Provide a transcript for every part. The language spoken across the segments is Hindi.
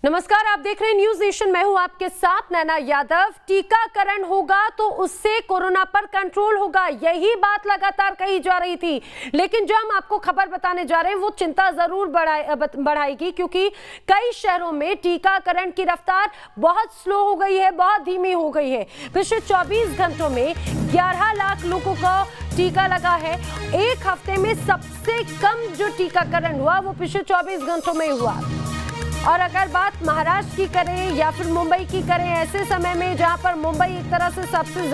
नमस्कार, आप देख रहे हैं न्यूज नेशन। मैं हूं आपके साथ नैना यादव। टीकाकरण होगा तो उससे कोरोना पर कंट्रोल होगा, यही बात लगातार कही जा रही थी। लेकिन जो हम आपको खबर बताने जा रहे हैं वो चिंता जरूर बढ़ाएगी, क्योंकि कई शहरों में टीकाकरण की रफ्तार बहुत स्लो हो गई है, बहुत धीमी हो गई है। पिछले 24 घंटों में 11 लाख लोगों को टीका लगा है। एक हफ्ते में सबसे कम जो टीकाकरण हुआ वो पिछले 24 घंटों में हुआ। और अगर बात महाराष्ट्र की करें या फिर मुंबई की करें, ऐसे समय में जहां पर मुंबई एक तरह से सबसे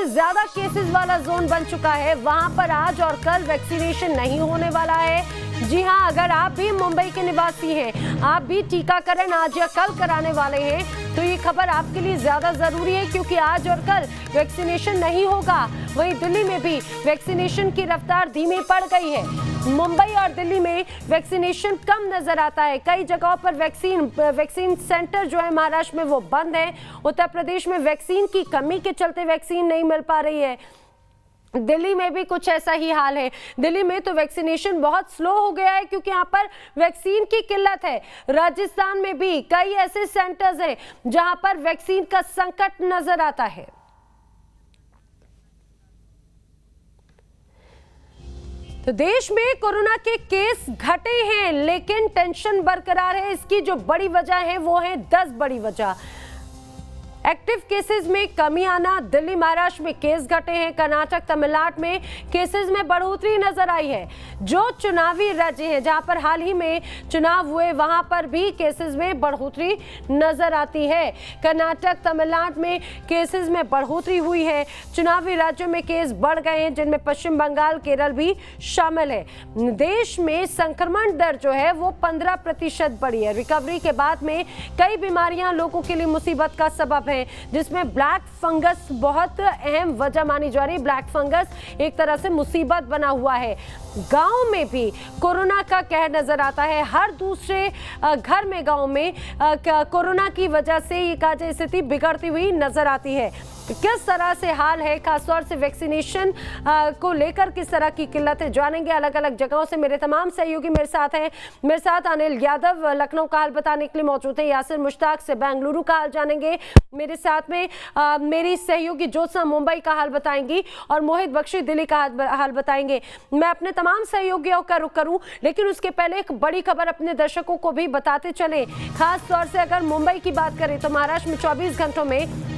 ज्यादा केसेस वाला जोन बन चुका है, वहां पर आज और कल वैक्सीनेशन नहीं होने वाला है। जी हां, अगर आप भी मुंबई के निवासी हैं, आप भी टीकाकरण आज या कल कराने वाले हैं, तो ये खबर आपके लिए ज्यादा जरूरी है, क्योंकि आज और कल वैक्सीनेशन नहीं होगा। वहीं दिल्ली में भी वैक्सीनेशन की रफ्तार धीमी पड़ गई है। मुंबई और दिल्ली में वैक्सीनेशन कम नजर आता है। कई जगहों पर वैक्सीन सेंटर जो है महाराष्ट्र में वो बंद है। उत्तर प्रदेश में वैक्सीन की कमी के चलते वैक्सीन नहीं मिल पा रही है। दिल्ली में भी कुछ ऐसा ही हाल है। दिल्ली में तो वैक्सीनेशन बहुत स्लो हो गया है, क्योंकि यहाँ पर वैक्सीन की किल्लत है। राजस्थान में भी कई ऐसे सेंटर्स हैं जहां पर वैक्सीन का संकट नजर आता है। तो देश में कोरोना के केस घटे हैं, लेकिन टेंशन बरकरार है। इसकी जो बड़ी वजह है वो है 10 बड़ी वजह। एक्टिव केसेस में कमी आना, दिल्ली महाराष्ट्र में केस घटे हैं, कर्नाटक तमिलनाडु में केसेस में बढ़ोतरी नजर आई है। जो चुनावी राज्य हैं जहां पर हाल ही में चुनाव हुए, वहां पर भी केसेस में बढ़ोतरी नजर आती है। कर्नाटक तमिलनाडु में केसेस में बढ़ोतरी हुई है। चुनावी राज्यों में केस बढ़ गए हैं, जिनमें पश्चिम बंगाल, केरल भी शामिल है। देश में संक्रमण दर जो है वो 15% बढ़ी है। रिकवरी के बाद में कई बीमारियां लोगों के लिए मुसीबत का सबब है, जिसमें ब्लैक फंगस बहुत अहम वजह मानी जा रही है। ब्लैक फंगस एक तरह से मुसीबत बना हुआ है। गांव में भी कोरोना का कहर नजर आता है। हर दूसरे घर में गांव में कोरोना की वजह से ये कहा जाए स्थिति बिगड़ती हुई नजर आती है। किस तरह से हाल है, खासतौर से वैक्सीनेशन को लेकर किस तरह की किल्लत है, जानेंगे अलग अलग जगहों से। मेरे तमाम सहयोगी मेरे साथ हैं। मेरे साथ अनिल यादव लखनऊ का हाल बताने के लिए मौजूद है। यासिर मुश्ताक से बेंगलुरु का हाल जानेंगे। मेरे साथ में मेरी सहयोगी ज्योत्सना मुंबई का हाल बताएंगी और मोहित बख्शी दिल्ली का हाल बताएंगे। मैं अपने तमाम सहयोगियों का रुख करूं, लेकिन उसके पहले एक बड़ी खबर अपने दर्शकों को भी बताते चले। खास तौर से अगर मुंबई की बात करें तो महाराष्ट्र में 24 घंटों में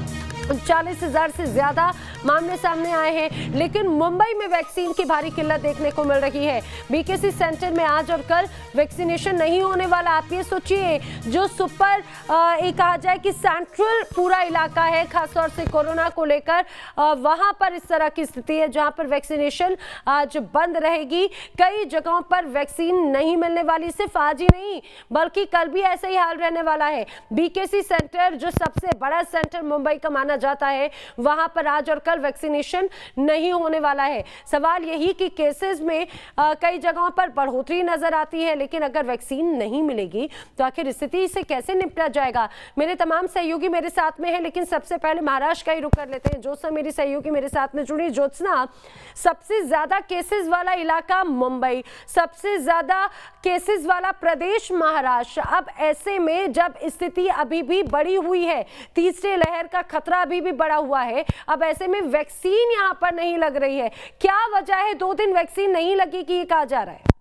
40,000 से ज्यादा मामले सामने आए हैं, लेकिन मुंबई में वैक्सीन की भारी किल्लत देखने को मिल रही है। बीकेसी सेंटर में आज और कल वैक्सीनेशन नहीं होने वाला। आप ये सोचिए, जो सुपर कहा जाए कि सेंट्रल पूरा इलाका है, खासतौर से कोरोना को लेकर, वहां पर इस तरह की स्थिति है जहां पर वैक्सीनेशन आज बंद रहेगी। कई जगहों पर वैक्सीन नहीं मिलने वाली। सिर्फ आज ही नहीं बल्कि कल भी ऐसा ही हाल रहने वाला है। बीकेसी सेंटर जो सबसे बड़ा सेंटर मुंबई का माना जाता है, वहां पर आज और कल वैक्सीनेशन नहीं होने वाला है। सवाल यही कि केसेस में कई जगहों पर बढ़ोतरी नजर आती है, लेकिन अगर वैक्सीन नहीं मिलेगी तो आखिर स्थिति से कैसे निपटा जाएगा। मेरे तमाम सहयोगी मेरे साथ में हैं, लेकिन सबसे पहले महाराष्ट्र का ही रुख कर लेते हैं। ज्योत्सना मेरी सहयोगी मेरे साथ में जुड़ी। ज्योत्सना, सबसे ज्यादा केसेस वाला इलाका मुंबई, सबसे ज्यादा केसेस वाला प्रदेश महाराष्ट्र। अब ऐसे में जब स्थिति अभी भी बढ़ी हुई है, तीसरी लहर का खतरा अभी भी बढ़ा हुआ है, अब ऐसे में वैक्सीन यहां पर नहीं लग रही है। क्या वजह है 2 दिन वैक्सीन नहीं लगेगी, ये कहा जा रहा है?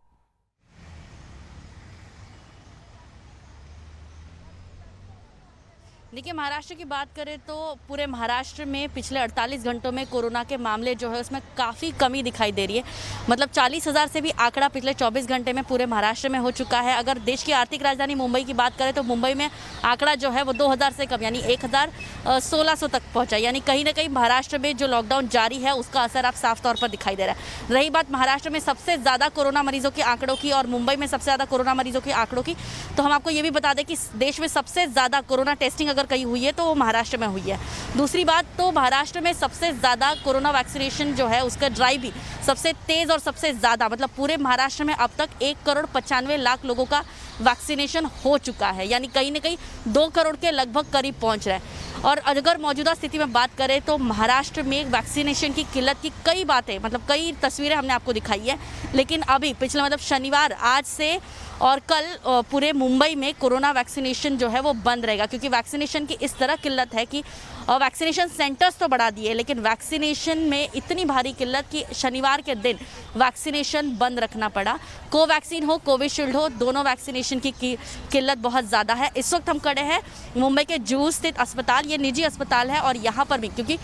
देखिए, महाराष्ट्र की बात करें तो पूरे महाराष्ट्र में पिछले 48 घंटों में कोरोना के मामले जो है उसमें काफ़ी कमी दिखाई दे रही है। मतलब 40,000 से भी आंकड़ा पिछले 24 घंटे में पूरे महाराष्ट्र में हो चुका है। अगर देश की आर्थिक राजधानी मुंबई की बात करें तो मुंबई में आंकड़ा जो है वो 2,000 से कम यानी 1,1600 तक पहुँचा। यानी कहीं ना कहीं महाराष्ट्र में जो लॉकडाउन जारी है उसका असर आप साफ तौर पर दिखाई दे रहा है। रही बात महाराष्ट्र में सबसे ज़्यादा कोरोना मरीजों के आंकड़ों की और मुंबई में सबसे ज़्यादा कोरोना मरीजों के आंकड़ों की, तो हम आपको ये भी बता दें कि देश में सबसे ज़्यादा कोरोना टेस्टिंग अगर कहीं हुई है तो वो महाराष्ट्र में हुई है। दूसरी बात, तो महाराष्ट्र में सबसे ज़्यादा कोरोना वैक्सीनेशन जो है उसका ड्राइव भी सबसे तेज़ और सबसे ज़्यादा, मतलब पूरे महाराष्ट्र में अब तक 1,95,00,000 लोगों का वैक्सीनेशन हो चुका है। यानी कहीं ना कहीं 2 करोड़ के लगभग करीब पहुंच रहा है। और अगर मौजूदा स्थिति में बात करें तो महाराष्ट्र में वैक्सीनेशन की किल्लत की कई बातें, मतलब कई तस्वीरें हमने आपको दिखाई है, लेकिन अभी पिछले मतलब शनिवार आज से और कल पूरे मुंबई में कोरोना वैक्सीनेशन जो है वो बंद रहेगा, क्योंकि वैक्सीनेशन की इस तरह किल्लत है कि वैक्सीनेशन सेंटर्स तो बढ़ा दिए, लेकिन वैक्सीनेशन में इतनी भारी किल्लत कि शनिवार के दिन वैक्सीनेशन बंद रखना पड़ा। कोवैक्सीन हो कोविशील्ड हो, दोनों वैक्सीनेशन की किल्लत बहुत ज़्यादा है। इस वक्त हम खड़े हैं मुंबई के जुहू स्थित अस्पताल, ये निजी अस्पताल है, और यहाँ पर भी क्योंकि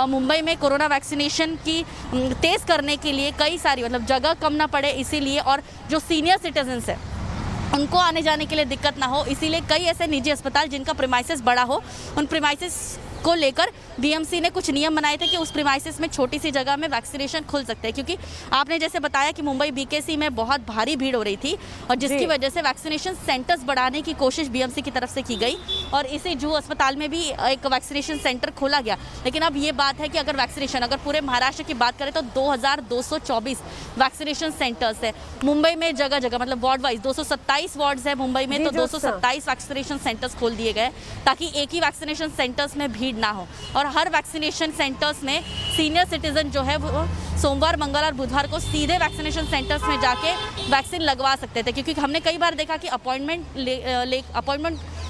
मुंबई में कोरोना वैक्सीनेशन की तेज़ करने के लिए कई सारी मतलब जगह कम ना पड़े इसीलिए, और जो सीनियर सिटीजन्स है उनको आने जाने के लिए दिक्कत ना हो, इसीलिए कई ऐसे निजी अस्पताल जिनका प्रीमाइसिस बड़ा हो, उन प्रीमाइसिस को लेकर बीएमसी ने कुछ नियम बनाए थे कि उस प्रीमाइसिस में छोटी सी जगह में वैक्सीनेशन खुल सकते हैं, क्योंकि आपने जैसे बताया कि मुंबई बीकेसी में बहुत भारी भीड़ हो रही थी और जिसकी वजह से वैक्सीनेशन सेंटर्स बढ़ाने की कोशिश बीएमसी की तरफ से की गई और इसी जुहू अस्पताल में भी एक वैक्सीनेशन सेंटर खोला गया। लेकिन अब ये बात है कि अगर वैक्सीनेशन, अगर पूरे महाराष्ट्र की बात करें तो 2224 वैक्सीनेशन सेंटर्स है मुंबई में, जगह जगह मतलब वार्ड वाइज 227 वार्ड्स है मुंबई में, तो 227 वैक्सीनेशन सेंटर्स खोल दिए गए ताकि एक ही वैक्सीनेशन सेंटर्स में भीड़ ना हो। और हर वैक्सीनेशन सेंटर्स में सीनियर सिटीजन जो है वो सोमवार, मंगलवार, बुधवार को सीधे वैक्सीनेशन सेंटर्स में जाके वैक्सीन लगवा सकते थे, क्योंकि हमने कई बार देखा कि अपॉइंटमेंट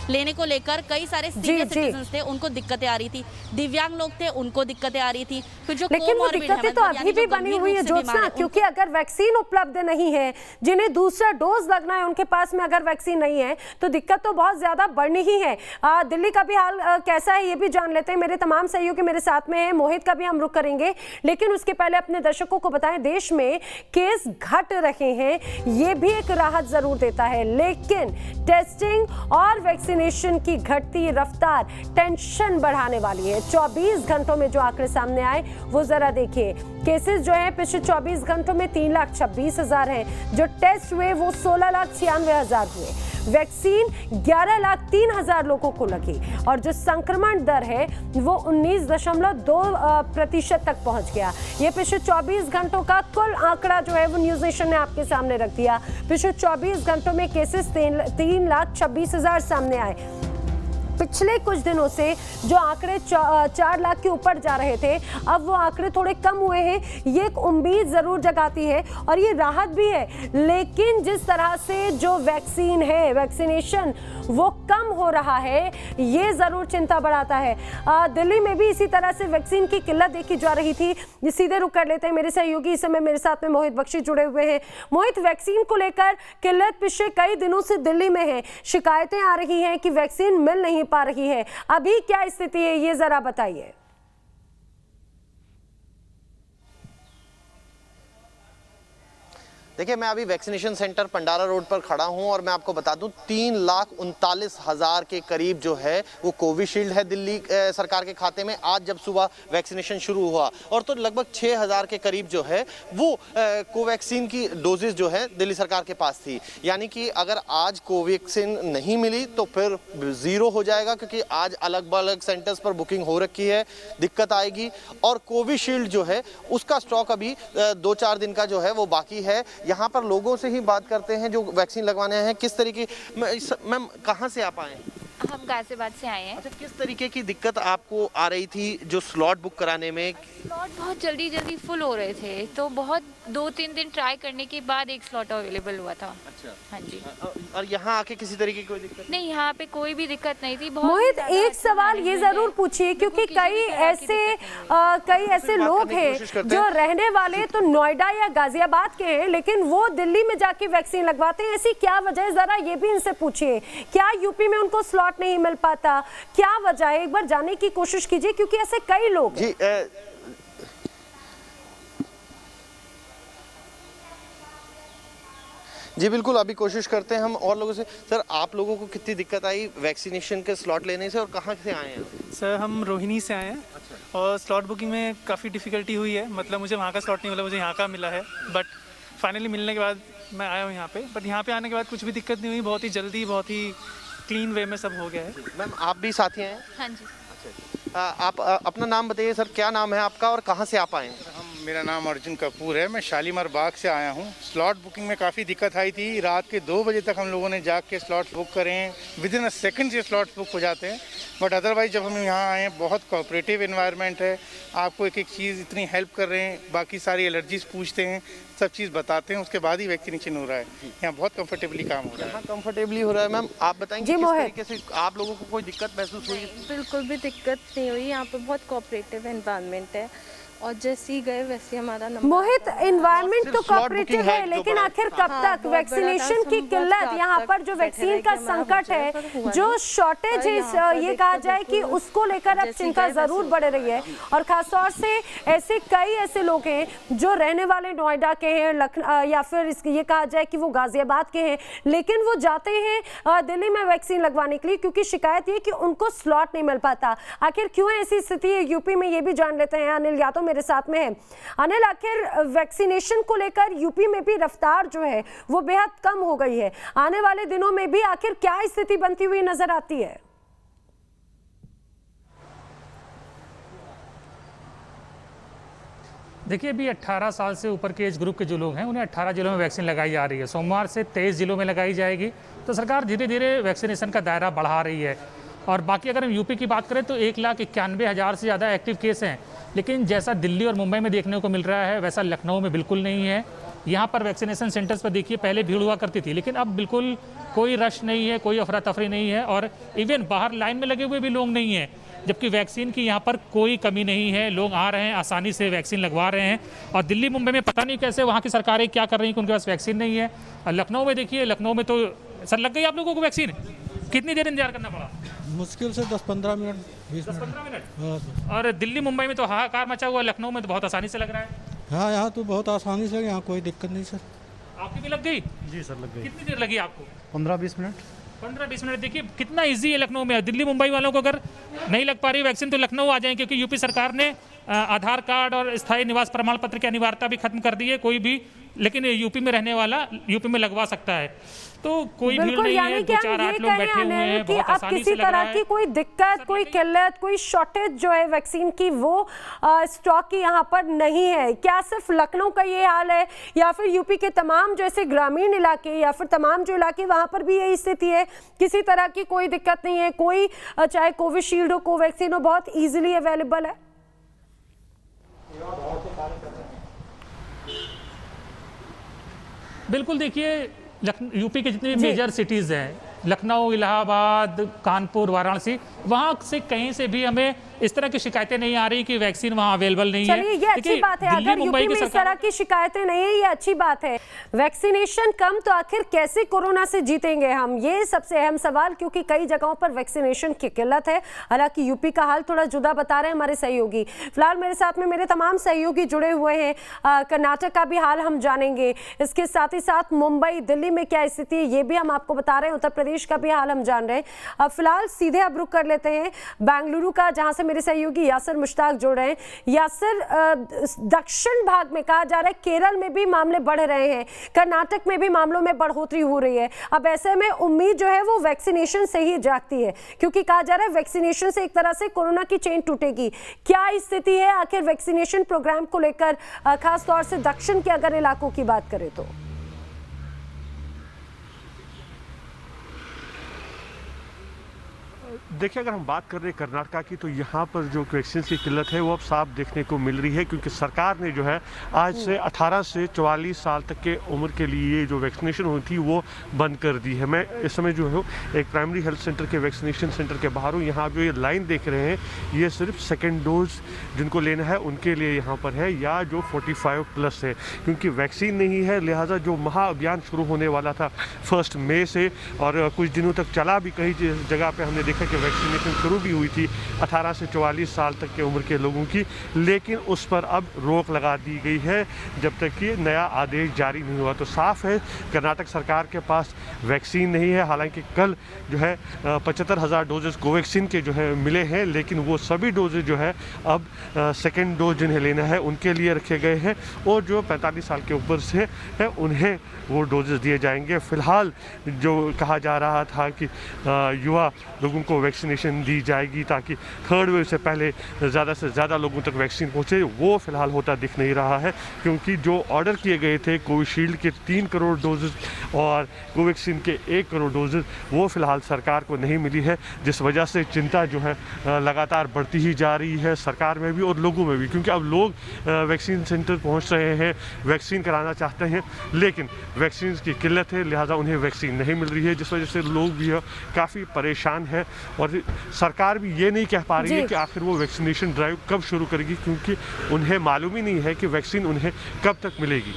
लेने को लेकर कई सारे सीनियर सिटीजन्स थे, उनको दिक्कतें आ रही थी, दिव्यांग लोग थे उनको दिक्कतें आ रही थी, फिर जो लेकिन वो दिक्कतें तो अभी भी बनी हुई है ज्योत्सना, क्योंकि अगर वैक्सीन उपलब्ध नहीं है, जिन्हें दूसरा डोज लगना है उनके पास में अगर वैक्सीन नहीं है तो दिक्कत तो बहुत ज्यादा बढ़नी ही है। दिल्ली का भी हाल कैसा है ये भी जान लेते हैं। मेरे तमाम सहयोगी मेरे साथ में है, मोहित का भी हम रुख करेंगे, लेकिन उसके पहले अपने दर्शकों को बताएं देश में केस घट रहे हैं, ये भी एक राहत जरूर देता है, लेकिन टेस्टिंग और वैक्सीनेशन की घटती रफ्तार टेंशन बढ़ाने वाली है। 24 घंटों में जो आंकड़े सामने आए वो जरा देखिए। केसेस जो है पिछले 24 घंटों में 3,26,000 हैं, जो टेस्ट हुए वो 16,96,000 हुए, वैक्सीन 11,03,000 लोगों को लगी और जो संक्रमण दर है वो 19.2% तक पहुंच गया। ये पिछले 24 घंटों का कुल आंकड़ा जो है वो न्यूज नेशन ने आपके सामने रख दिया। पिछले 24 घंटों में केसेस 3,26,000 सामने आए। पिछले कुछ दिनों से जो आंकड़े 4 लाख के ऊपर जा रहे थे, अब वो आंकड़े थोड़े कम हुए हैं। ये एक उम्मीद जरूर जगाती है और ये राहत भी है, लेकिन जिस तरह से जो वैक्सीन है, वैक्सीनेशन वो कम हो रहा है, ये जरूर चिंता बढ़ाता है। दिल्ली में भी इसी तरह से वैक्सीन की किल्लत देखी जा रही थी। ये सीधे रुक कर लेते हैं, मेरे सहयोगी इस समय मेरे साथ में मोहित बख्शी जुड़े हुए हैं। मोहित, वैक्सीन को लेकर किल्लत पिछले कई दिनों से दिल्ली में है, शिकायतें आ रही हैं कि वैक्सीन मिल नहीं पा रही है, अभी क्या स्थिति है ये जरा बताइए। देखिए, मैं अभी वैक्सीनेशन सेंटर पंडारा रोड पर खड़ा हूं और मैं आपको बता दूं 3,39,000 के करीब जो है वो कोविशील्ड है दिल्ली सरकार के खाते में आज जब सुबह वैक्सीनेशन शुरू हुआ, और तो लगभग 6,000 के करीब जो है वो कोवैक्सीन की डोजेज जो है दिल्ली सरकार के पास थी। यानी कि अगर आज कोवैक्सीन नहीं मिली तो फिर ज़ीरो हो जाएगा, क्योंकि आज अलग अलग सेंटर्स पर बुकिंग हो रखी है, दिक्कत आएगी। और कोविशील्ड जो है उसका स्टॉक अभी 2-4 दिन का जो है वो बाकी है। यहाँ पर लोगों से ही बात करते हैं जो वैक्सीन लगवाने हैं। किस तरीके, मैम कहाँ से आप आए? हम गाजियाबाद से आए हैं। अच्छा, किस तरीके की दिक्कत आपको आ रही थी जो स्लॉट बुक कराने में? स्लॉट बहुत जल्दी फुल हो रहे थे, तो बहुत 2-3 दिन ट्राई करने के बाद एक स्लॉट अवेलेबल हुआ था। अच्छा, हाँ जी। और यहाँ आके किसी तरीके की कोई दिक्कत नहीं, यहाँ पे कोई भी दिक्कत नहीं थी। मोहित, एक सवाल ये जरूर पूछिए, क्योंकि कई ऐसे लोग हैं जो रहने वाले तो नोएडा या गाजियाबाद के हैं, लेकिन वो दिल्ली में जाके वैक्सीन लगवाते हैं। ऐसी क्या वजह है, जरा ये भी इनसे पूछिए। क्या यूपी में उनको स्लॉट नहीं मिल पाता, क्या वजह है? एक बार जानने की कोशिश कीजिए, क्योंकि ऐसे कई लोग जी। जी बिल्कुल, अभी कोशिश करते हैं हम और लोगों से। सर, आप लोगों को कितनी दिक्कत आई वैक्सीनेशन के स्लॉट लेने से और कहाँ से आए हैं? सर, हम रोहिणी से आए हैं। अच्छा। और स्लॉट बुकिंग में काफ़ी डिफ़िकल्टी हुई है, मतलब मुझे वहाँ का स्लॉट नहीं मिला, मुझे यहाँ का मिला है, बट फाइनली मिलने के बाद मैं आया हूँ यहाँ पे। बट यहाँ पे आने के बाद कुछ भी दिक्कत नहीं हुई, बहुत ही जल्दी, बहुत ही क्लीन वे में सब हो गया है। मैम, आप भी साथी हैं? हाँ जी। अच्छा, आप अपना नाम बताइए सर, क्या नाम है आपका और कहाँ से आप आए हैं? मेरा नाम अर्जुन कपूर है, मैं शालीमार बाग से आया हूँ। स्लॉट बुकिंग में काफ़ी दिक्कत आई थी, रात के 2 बजे तक हम लोगों ने जाग के स्लॉट बुक करे हैं। विदिन अ सेकंड से स्लॉट बुक हो जाते हैं, बट अदरवाइज जब हम यहाँ आए हैं बहुत कोऑपरेटिव एनवायरनमेंट है, आपको एक एक चीज़ इतनी हेल्प कर रहे हैं, बाकी सारी एलर्जीज पूछते हैं, सब चीज़ बताते हैं, उसके बाद ही वैक्सीनेशन हो रहा है। यहाँ बहुत कंफर्टेबली काम हो रहा है। हाँ, कंफर्टेबली हो रहा है। मैम आप बताएंगे जी, किस मोहित। तरीके से आप लोगों को कोई दिक्कत महसूस हुई? बिल्कुल भी दिक्कत नहीं हुई, यहाँ पे बहुत कोऑपरेटिव एनवायरनमेंट है और जैसे ही गए वैसे हमारा नंबर मोहित, एनवायरनमेंट तो सिर्फ slot कोऑपरेटिव booking है है, जो लेकिन बड़ा- आखिर कब हाँ, तक बहुत बड़ा वैक्सीनेशन था, की हम किल्लत, रात यहाँ तक पर जो बैठे वैक्सीन रहे का कि हमारा संकट हो जाए, पर हुआ है, जो नहीं। शॉर्टेज और है, यहाँ पर ये कहा देखो जाए कि बिल्कुल उसको लेकर अब जैसे चिंता गए जरूर वैसे बढ़ रही है। और खासतौर से ऐसे कई ऐसे लोग हैं जो रहने वाले नोएडा के हैं, या फिर ये कहा जाए कि वो गाजियाबाद के हैं, लेकिन वो जाते हैं दिल्ली में वैक्सीन लगवाने के लिए, क्योंकि शिकायत ये कि उनको स्लॉट नहीं मिल पाता। आखिर क्यों ऐसी स्थिति है यूपी में, ये भी जान लेते हैं। अनिल यादव मेरे साथ में है। अनिल, आखिर वैक्सीनेशन को लेकर यूपी में भी रफ्तार जो है वो बेहद कम हो गई है। आने वाले दिनों में भी आखिर क्या स्थिति बनती हुई नजर आती है? देखिए, अभी 18 साल से ऊपर के एज ग्रुप के जो लोग हैं उन्हें 18 जिलों में वैक्सीन लगाई जा रही है। सोमवार से 23 जिलों में लगाई जाएगी। तो सरकार धीरे धीरे वैक्सीनेशन का दायरा बढ़ा रही है। और बाकी अगर हम यूपी की बात करें तो 1,91,000 से ज़्यादा एक्टिव केस हैं, लेकिन जैसा दिल्ली और मुंबई में देखने को मिल रहा है वैसा लखनऊ में बिल्कुल नहीं है। यहाँ पर वैक्सीनेशन सेंटर्स पर देखिए पहले भीड़ हुआ करती थी, लेकिन अब बिल्कुल कोई रश नहीं है, कोई अफरा तफरी नहीं है, और इवन बाहर लाइन में लगे हुए भी लोग नहीं हैं। जबकि वैक्सीन की यहाँ पर कोई कमी नहीं है, लोग आ रहे हैं, आसानी से वैक्सीन लगवा रहे हैं। और दिल्ली मुंबई में पता नहीं कैसे वहाँ की सरकारें क्या कर रही हैं कि उनके पास वैक्सीन नहीं है। और लखनऊ में देखिए, लखनऊ में तो सर लग गई आप लोगों को वैक्सीन? कितनी देर इंतजार करना पड़ा? मुश्किल से 10-15 मिनट, 20 मिनट। 15 मिनट। हाँ और दिल्ली मुंबई में तो हाहाकार मचा हुआ है, लखनऊ में तो बहुत आसानी से लग रहा है। हाँ, यहाँ तो बहुत आसानी से, यहाँ कोई दिक्कत नहीं सर। आपकी भी लग गई? जी सर, लग गई। कितनी देर लगी आपको? 15-20 मिनट। 15-20 मिनट। देखिए कितना इजी है लखनऊ में। दिल्ली मुंबई वालों को अगर नहीं लग पा रही वैक्सीन तो लखनऊ आ जाएं, क्योंकि यूपी सरकार ने आधार कार्ड और स्थायी निवास प्रमाण पत्र की अनिवार्यता भी खत्म कर दी है। कोई भी लेकिन यूपी में रहने वाला यूपी में लगवा सकता है। तो कोई भीड़ नहीं है, 2-4-8 लोग बैठे हुए हैं, कि बहुत अब आसानी किसी से लग रहा तरह है। की कोई दिक्कत, कोई किल्लत, कोई शॉर्टेज जो है वैक्सीन की वो स्टॉक की यहाँ पर नहीं है। क्या सिर्फ लखनऊ का ये हाल है, या फिर यूपी के तमाम जैसे ग्रामीण इलाके या फिर तमाम जो इलाके वहाँ पर भी यही स्थिति है? किसी तरह की कोई दिक्कत नहीं है, कोई चाहे कोविशील्ड हो, कोवैक्सीन हो, बहुत ईजिली अवेलेबल है? बिल्कुल। देखिए यूपी के जितने मेजर सिटीज़ हैं, लखनऊ, इलाहाबाद, कानपुर, वाराणसी, वहाँ से कहीं से भी हमें इस तरह की शिकायतें नहीं आ रही कि वैक्सीन वहाँ अवेलेबल नहीं है। चलिए, ये अच्छी बात है। अगर यूपी में इस तरह की शिकायतें नहीं है, ये अच्छी बात है। वैक्सीनेशन कम तो आखिर कैसे कोरोना से जीतेंगे हम, ये सबसे अहम सवाल, क्योंकि कई जगहों पर वैक्सीनेशन की किल्लत है। हालांकि यूपी का हाल थोड़ा जुदा बता रहे हैं हमारे सहयोगी। फिलहाल मेरे साथ में मेरे तमाम सहयोगी जुड़े हुए हैं। कर्नाटक का भी हाल हम जानेंगे, इसके साथ ही साथ मुंबई, दिल्ली में क्या स्थिति है ये भी हम आपको बता रहे हैं, उत्तर प्रदेश का भी हाल हम जान रहे हैं। फिलहाल सीधे अब रुक कर लेते हैं बेंगलुरु का, जहां से मेरे सहयोगी यासिर मुश्ताक जुड़ रहे हैं। यासिर, दक्षिण भाग में कहा जा रहा है केरल में भी मामले बढ़ रहे हैं, कर्नाटक में भी मामलों में बढ़ोतरी हो रही है। अब ऐसे में उम्मीद जो है वो वैक्सीनेशन से ही जागती है, क्योंकि कहा जा रहा है वैक्सीनेशन से एक तरह से कोरोना की चेन टूटेगी। क्या स्थिति है आखिर वैक्सीनेशन प्रोग्राम को लेकर, खास तौर से दक्षिण के अगर इलाकों की बात करें तो? देखिए, अगर हम बात कर रहे हैं कर्नाटक की, तो यहाँ पर जो वैक्सीन की किल्लत है वो अब साफ देखने को मिल रही है, क्योंकि सरकार ने जो है आज से 18 से 44 साल तक के उम्र के लिए जो वैक्सीनेशन हुई थी वो बंद कर दी है। मैं इस समय जो है एक प्राइमरी हेल्थ सेंटर के वैक्सीनेशन सेंटर के बाहर हूँ। यहाँ जो ये लाइन देख रहे हैं ये सिर्फ सेकेंड डोज जिनको लेना है उनके लिए यहाँ पर है, या जो 45+ है, क्योंकि वैक्सीन नहीं है। लिहाजा जो महाअभियान शुरू होने वाला था 1 मई से और कुछ दिनों तक चला भी, कई जगह पर हमने देखा कि वैक्सीनेशन शुरू भी हुई थी 18 से 44 साल तक के उम्र के लोगों की, लेकिन उस पर अब रोक लगा दी गई है जब तक कि नया आदेश जारी नहीं हुआ। तो साफ है कर्नाटक सरकार के पास वैक्सीन नहीं है। हालांकि कल जो है 75,000 डोजेस कोवैक्सीन के जो है मिले हैं, लेकिन वो सभी डोजेज जो है अब सेकेंड डोज जिन्हें लेना है उनके लिए रखे गए हैं, और जो 45 साल के ऊपर से है उन्हें वो डोजेस दिए जाएंगे। फ़िलहाल जो कहा जा रहा था कि युवा लोगों को को वैक्सीनेशन दी जाएगी ताकि थर्ड वेव से पहले ज़्यादा से ज़्यादा लोगों तक वैक्सीन पहुँचे, वो फ़िलहाल होता दिख नहीं रहा है, क्योंकि जो ऑर्डर किए गए थे कोविशील्ड के 3 करोड़ डोजेज़ और कोवैक्सीन के 1 करोड़ डोजेज़ वो फ़िलहाल सरकार को नहीं मिली है, जिस वजह से चिंता जो है लगातार बढ़ती ही जा रही है सरकार में भी और लोगों में भी, क्योंकि अब लोग वैक्सीन सेंटर पहुंच रहे हैं, वैक्सीन कराना चाहते हैं, लेकिन वैक्सीन की किल्लत है, लिहाजा उन्हें वैक्सीन नहीं मिल रही है, जिस वजह से लोग भी काफ़ी परेशान हैं और सरकार भी ये नहीं कह पा रही है कि आखिर वो वैक्सीनेशन ड्राइव कब शुरू करेगी, क्योंकि उन्हें मालूम ही नहीं है कि वैक्सीन उन्हें कब तक मिलेगी।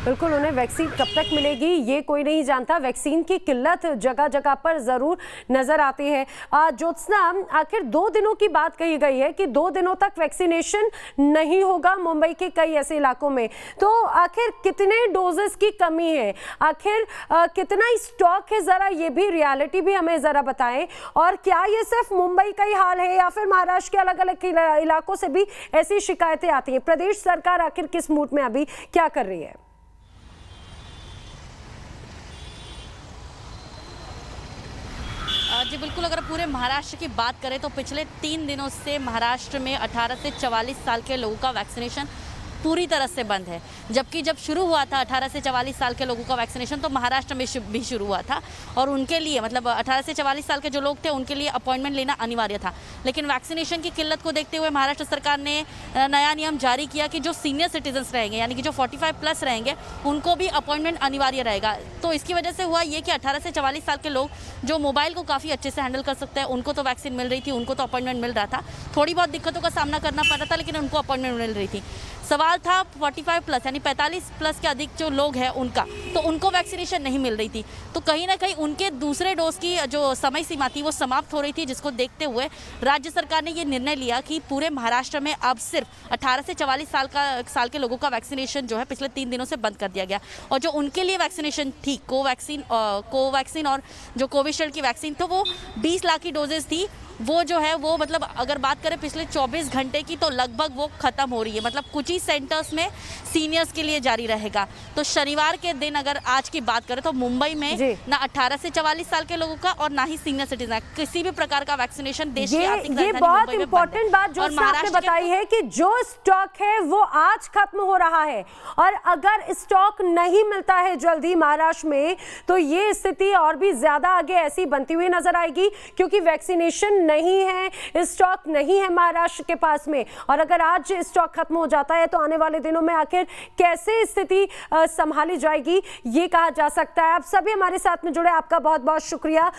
बिल्कुल, उन्हें वैक्सीन कब तक मिलेगी ये कोई नहीं जानता। वैक्सीन की किल्लत जगह जगह पर ज़रूर नज़र आती है। ज्योत्सना, आखिर 2 दिनों की बात कही गई है कि 2 दिनों तक वैक्सीनेशन नहीं होगा मुंबई के कई ऐसे इलाकों में, तो आखिर कितने डोजेस की कमी है, आखिर कितना स्टॉक है, ज़रा ये भी रियलिटी भी हमें ज़रा बताएं। और क्या ये सिर्फ मुंबई का ही हाल है या फिर महाराष्ट्र के अलग अलग इलाकों से भी ऐसी शिकायतें आती हैं? प्रदेश सरकार आखिर किस मूड में अभी क्या कर रही है? जी बिल्कुल, अगर पूरे महाराष्ट्र की बात करें तो पिछले 3 दिनों से महाराष्ट्र में 18 से 44 साल के लोगों का वैक्सीनेशन पूरी तरह से बंद है। जबकि जब शुरू हुआ था 18 से 44 साल के लोगों का वैक्सीनेशन तो महाराष्ट्र में भी शुरू हुआ था और उनके लिए मतलब 18 से 44 साल के जो लोग थे उनके लिए अपॉइंटमेंट लेना अनिवार्य था। लेकिन वैक्सीनेशन की किल्लत को देखते हुए महाराष्ट्र सरकार ने नया नियम जारी किया कि जो सीनियर सिटीजन्स रहेंगे यानी कि जो 45 प्लस रहेंगे उनको भी अपॉइंटमेंट अनिवार्य रहेगा। तो इसकी वजह से हुआ ये कि 18 से 44 साल के लोग जो मोबाइल को काफ़ी अच्छे से हैंडल कर सकते हैं उनको तो वैक्सीन मिल रही थी, उनको तो अपॉइंटमेंट मिल रहा था। थोड़ी बहुत दिक्कतों का सामना करना पड़ रहा था लेकिन उनको अपॉइंटमेंट मिल रही थी। सवाल था 45 प्लस यानी 45 प्लस के अधिक जो लोग हैं उनका, तो उनको वैक्सीनेशन नहीं मिल रही थी। तो कहीं ना कहीं उनके दूसरे डोज की जो समय सीमा थी वो समाप्त हो रही थी, जिसको देखते हुए राज्य सरकार ने ये निर्णय लिया कि पूरे महाराष्ट्र में अब सिर्फ 18 से 44 साल के लोगों का वैक्सीनेशन जो है पिछले 3 दिनों से बंद कर दिया गया। और जो उनके लिए वैक्सीनेशन थी कोवैक्सीन और जो कोविशील्ड की वैक्सीन तो वो 20 लाख की डोजेज थी, वो जो है वो मतलब अगर बात करें पिछले 24 घंटे की तो लगभग वो ख़त्म हो रही है। मतलब कुछ ही सेंटर्स में सीनियर्स के लिए जारी रहेगा। तो शनिवार के दिन अगर आज की बात करें तो मुंबई में ना 18 से 44 साल के लोगों का और ना ही सीनियर सिटीजन किसी भी प्रकार का वैक्सीनेशन देश की आर्थिक राजधानी बहुत मुंबई में इंपॉर्टेंट बात जो आपने बताई है कि जो स्टॉक है वो आज खत्म हो रहा है और अगर स्टॉक नहीं मिलता है जल्दी महाराष्ट्र में तो ये स्थिति और भी ज्यादा आगे ऐसी बनती हुई नजर आएगी, क्योंकि वैक्सीनेशन नहीं है, स्टॉक नहीं है महाराष्ट्र के पास में। और अगर आज स्टॉक खत्म हो जाता है तो आने वाले दिनों में आखिर कैसे स्थिति संभाली जाएगी ये कहा जा सकता है। आप सभी हमारे साथ में जुड़े, आपका बहुत बहुत शुक्रिया।